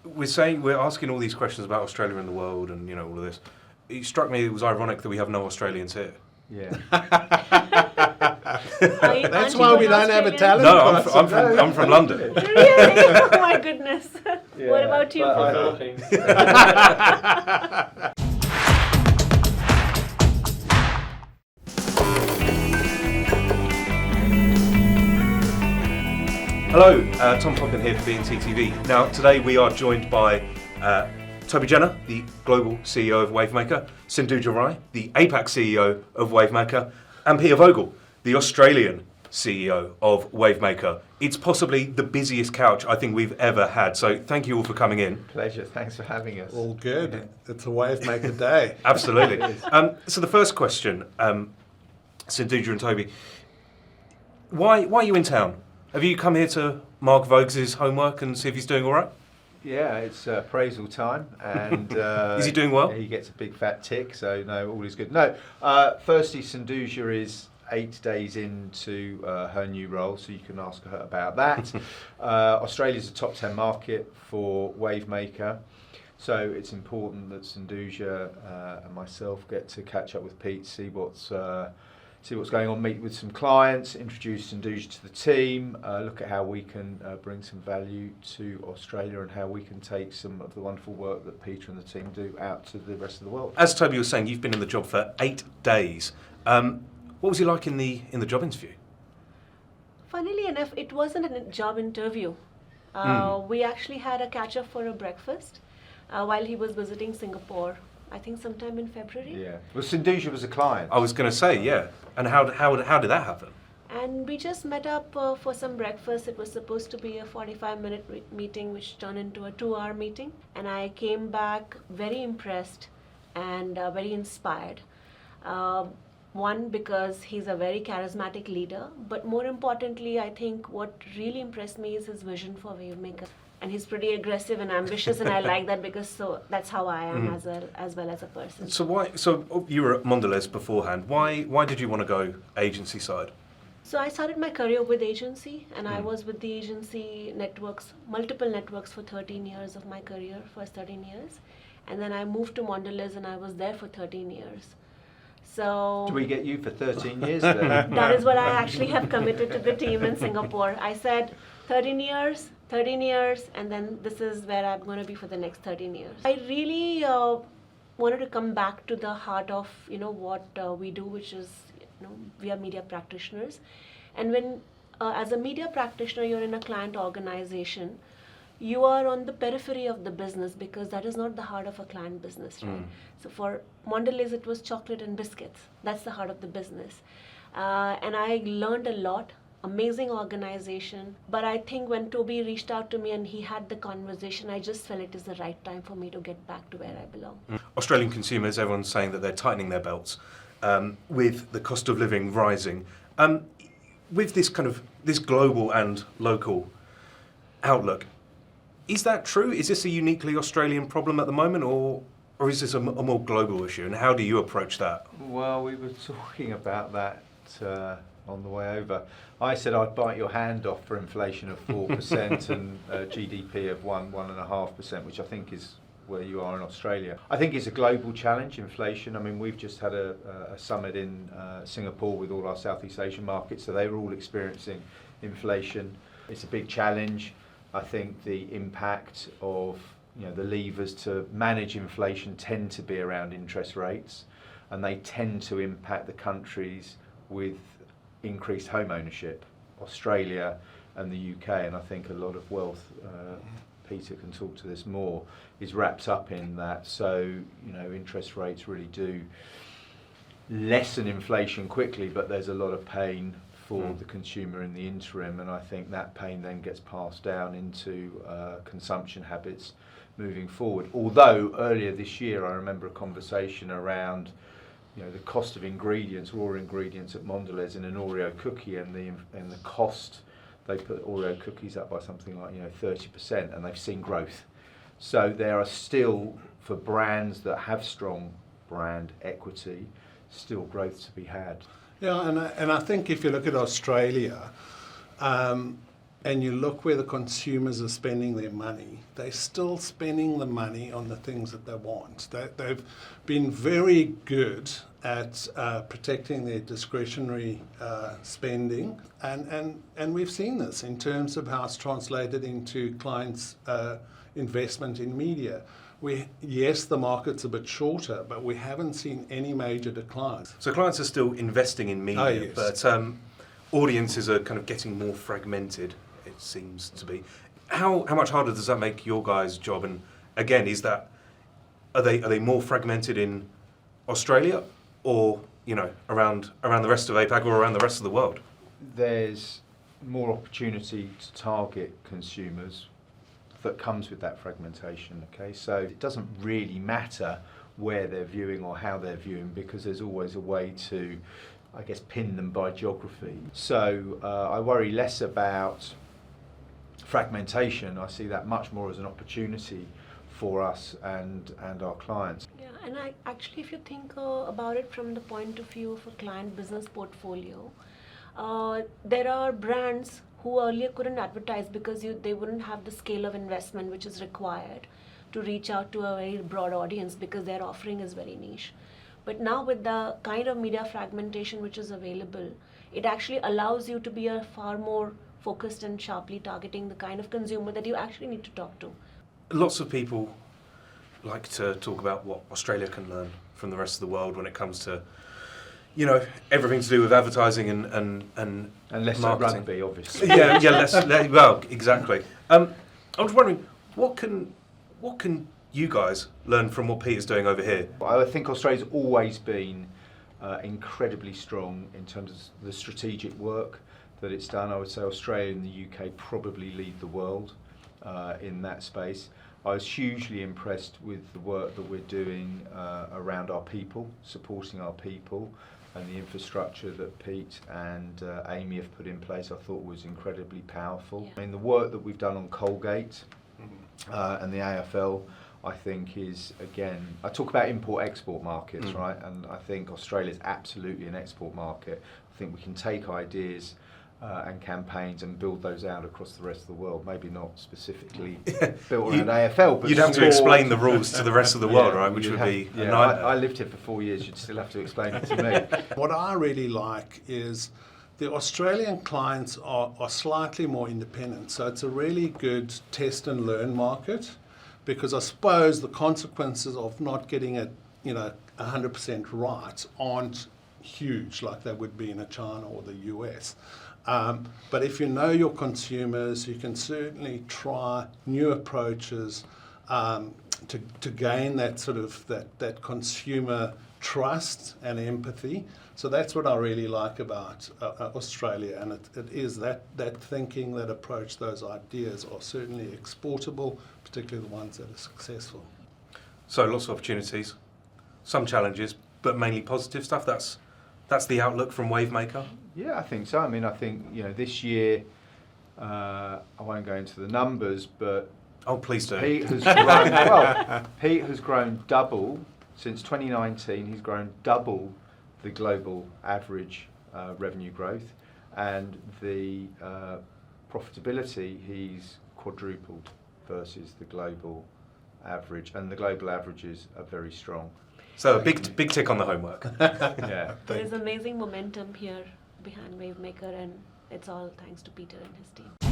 we're asking all these questions about Australia and the world and all of this. It struck me it was ironic that we have no Australians here. Yeah. That's why we don't have a talent. No, I'm from London. Really? Oh my goodness. Yeah, what about you? Hello, Tom Tompin here for B&T TV. Now, today we are joined by Toby Jenner, the global CEO of Wavemaker, Sindhuja Rai, the APAC CEO of Wavemaker, and Peter Vogel, the Australian CEO of Wavemaker. It's possibly the busiest couch I think we've ever had, so thank you all for coming in. Pleasure, thanks for having us. All good. Yeah. It's a Wavemaker day. Absolutely. So the first question, Sindhuja and Toby, why are you in town? Have you come here to Mark Vogues' homework and see if he's doing all right? Yeah, it's appraisal time, and is he doing well? He gets a big fat tick, so no, all is good. No, firstly, Sindhuja is 8 days into her new role, so you can ask her about that. Australia's a top 10 market for Wavemaker, so it's important that Sindhuja and myself get to catch up with Pete, see what's going on, meet with some clients, introduce Sindhuja to the team, look at how we can bring some value to Australia and how we can take some of the wonderful work that Peter and the team do out to the rest of the world. As Toby was saying, you've been in the job for 8 days. What was he like in the job interview? Funnily enough, it wasn't a job interview. We actually had a catch-up for a breakfast while he was visiting Singapore. I think sometime in February. Yeah. Well, Sindhuja was a client. I was going to say, yeah. And how did that happen? And we just met up for some breakfast. It was supposed to be a 45-minute meeting, which turned into a 2-hour meeting. And I came back very impressed and very inspired. One, because he's a very charismatic leader. But more importantly, I think what really impressed me is his vision for Wavemaker. And he's pretty aggressive and ambitious, and I like that because that's how I am as well as a person. So you were at Mondelez beforehand. Why did you want to go agency side? So I started my career with agency, and I was with the agency networks, multiple networks for 13 years of my career, first 13 years. And then I moved to Mondelez and I was there for 13 years. So do we get you for 13 years then? That is what I actually have committed to the team in Singapore. I said 13 years, and then this is where I'm going to be for the next 13 years. I really wanted to come back to the heart of what we do, which is we are media practitioners. And when as a media practitioner you're in a client organization, you are on the periphery of the business because that is not the heart of a client business, right? So for Mondelez it was chocolate and biscuits. That's the heart of the business. And I learned a lot. Amazing organization, but I think when Toby reached out to me and he had the conversation, I just felt it is the right time for me to get back to where I belong. Australian consumers, everyone's saying that they're tightening their belts with the cost of living rising. With this global and local outlook, is that true? Is this a uniquely Australian problem at the moment, or is this a more global issue? And how do you approach that? Well, we were talking about that on the way over. I said I'd bite your hand off for inflation of 4% and GDP of 1.5%, which I think is where you are in Australia. I think it's a global challenge, inflation. I mean, we've just had a summit in Singapore with all our Southeast Asian markets, so they were all experiencing inflation. It's a big challenge. I think the impact of the levers to manage inflation tend to be around interest rates, and they tend to impact the countries with increased home ownership, Australia and the UK, and I think a lot of wealth, Peter can talk to this more, is wrapped up in that. So, interest rates really do lessen inflation quickly, but there's a lot of pain for the consumer in the interim, and I think that pain then gets passed down into consumption habits moving forward. Although earlier this year I remember a conversation around the cost of ingredients, raw ingredients at Mondelez in an Oreo cookie, and the cost, they put Oreo cookies up by something like 30%, and they've seen growth. So there are still, for brands that have strong brand equity, still growth to be had. Yeah, and I think if you look at Australia, and you look where the consumers are spending their money, they're still spending the money on the things that they want. They've been very good at protecting their discretionary spending, and we've seen this in terms of how it's translated into clients' investment in media. Yes, the market's a bit shorter, but we haven't seen any major declines. So clients are still investing in media, Yes. but audiences are kind of getting more fragmented, it seems to be. How much harder does that make your guys' job? And again, are they more fragmented in Australia, or around the rest of APAC or around the rest of the world? There's more opportunity to target consumers that comes with that fragmentation, okay? So it doesn't really matter where they're viewing or how they're viewing, because there's always a way to, I guess, pin them by geography. So I worry less about fragmentation. I see that much more as an opportunity for us and our clients. Yeah, and actually, if you think about it from the point of view of a client business portfolio, there are brands who earlier couldn't advertise because they wouldn't have the scale of investment which is required to reach out to a very broad audience, because their offering is very niche. But now with the kind of media fragmentation which is available, it actually allows you to be a far more focused and sharply targeting the kind of consumer that you actually need to talk to. Lots of people like to talk about what Australia can learn from the rest of the world when it comes to, everything to do with advertising and Unless marketing. rugby, obviously. Well, exactly. I was wondering, what can you guys learn from what Peter's doing over here? I think Australia's always been incredibly strong in terms of the strategic work that it's done. I would say Australia and the UK probably lead the world in that space. I was hugely impressed with the work that we're doing around our people, supporting our people, and the infrastructure that Pete and Amy have put in place. I thought was incredibly powerful. Yeah. I mean, the work that we've done on Colgate and the AFL, I think is, again, I talk about import-export markets, right? And I think Australia's absolutely an export market. I think we can take ideas and campaigns and build those out across the rest of the world. Maybe not specifically built around AFL, but you'd have to explain the rules to the rest of the world, right? Which would be a nightmare. I lived here for 4 years. You'd still have to explain it to me. What I really like is the Australian clients are slightly more independent, so it's a really good test and learn market, because I suppose the consequences of not getting it 100% right aren't huge like they would be in a China or the US. But if you know your consumers, you can certainly try new approaches to gain that sort of that consumer trust and empathy. So that's what I really like about Australia, and it is that thinking, that approach, those ideas are certainly exportable, particularly the ones that are successful. So lots of opportunities, some challenges, but mainly positive stuff. That's the outlook from Wavemaker. Yeah, I think so. I mean, I think this year, I won't go into the numbers, but Oh, please do. Pete has grown, Pete has grown double since 2019. He's grown double the global average revenue growth, and the profitability he's quadrupled versus the global average, and the global averages are very strong. So a big tick on the homework. Yeah. There is amazing momentum here behind Wavemaker, and it's all thanks to Peter and his team.